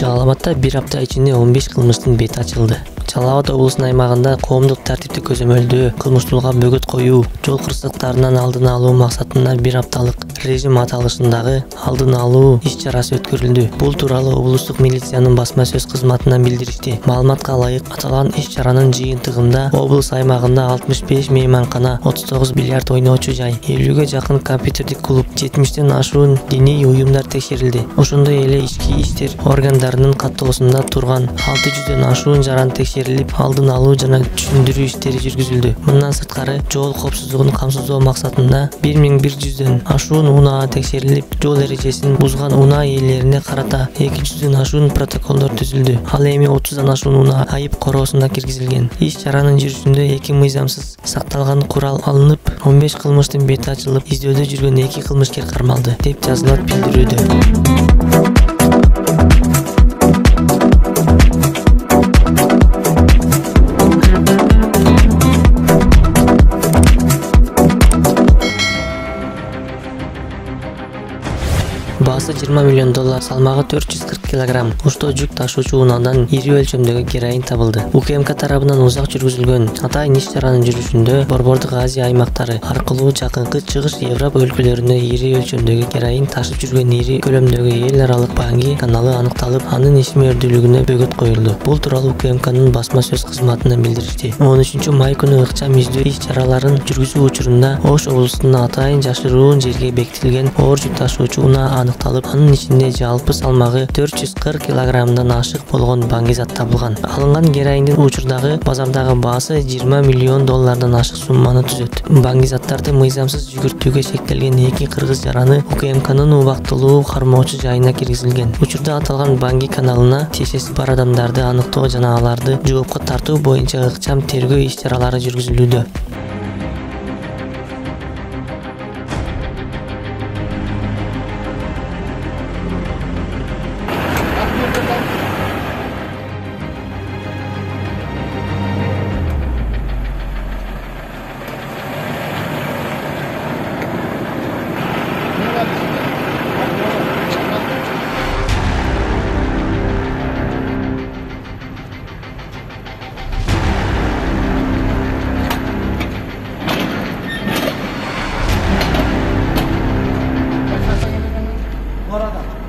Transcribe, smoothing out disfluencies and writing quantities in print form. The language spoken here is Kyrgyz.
Жалал-Абадта bir апта ичинде 15 кылмыштын бети ачылды. Жалал-Абад облусунун аймагында коомдук тартипти көзөмөлдөө, кылмыштуулукка бөгөт коюу, жол кырсыктарынын алдын алуу максатында bir апталык режим аталышындагы алдын алуу иш-чарасы өткөрүлдү. Бул тууралуу облустук милициянын басма сөз кызматынан билдиришти. Маалыматка ылайык, аталган иш-чаранын жыйынтыгында облус аймагында 65 мейманкана, 39 бильярд ойноочу жай, 50ге жакын компьютердик клуб, 70тен ашуун диний уюмдар текшерилди. Ошондой эле ички иштер органдарынын каттоосунда турган 600дөн ашуун жаран текшерилип, алдын алуу жана түшүндүрүү иштери жүргүзүлдү. Мындан сырткары, жол коопсуздугун камсыздоо максатында 1100дөн ашуун унаа текшерилип, жол эрежесин бузган унаа ээлерине карата 200дөн ашуун протоколдор түзүлдү. Ал эми 30дан ашуун унаа айып короосуна киргизилген. Иш-чаранын жүрүшүндө 2 мыйзамсыз сакталган курал алынып, 15 кылмыштын бети ачылып, издөөдө жүргөн 2 кылмышкер кармалды, деп жазылат билдирүүдө. Баасы $20 миллион, салмагы 440 кг. Ушто жүк ташуучу унаадан ири өлчөмдөгү героин табылды. УКМК тарабынан узак жүргүзүлгөн атайын иш-чаранын жүрүшүндө Борбордук Азия аймактары аркылуу жакынкы Чыгыш Европа өлкөлөрүнө ири өлчөмдөгү героин ташып жүргөн ири көлөмдөгү эл аралык банги каналы аныкталып, анын ишмердүүлүгүнө бөгөт коюлду. Бул тууралуу УКМКнын басма сөз кызматынан билдиришти. 13 май күнү ыкчам издөө иш-чараларын жүргүзүү учурунда Ош облусунун атайын жашыруун жерге бекитилген оор жүк ташуучу унаа аныкталып, анын ичинде жалпы салмагы 440 кг ашык болгон баңгизат табылган. Алынган героиндин учурдагы базардагы баасы $20 миллион ашык сумманы түзөт. Баңгизаттарды мыйзамсыз жүгүртүүгө шектелген 2 кыргыз жараны УКМКнын убактылуу кармоочу жайына киргизилген. Учурда аталган банги каналына тиешеси бар адамдарды аныктоо жана аларды жоопко тартуу боюнча ыкчам тергөө иш-чаралары жүргүзүлүүдө. Orada.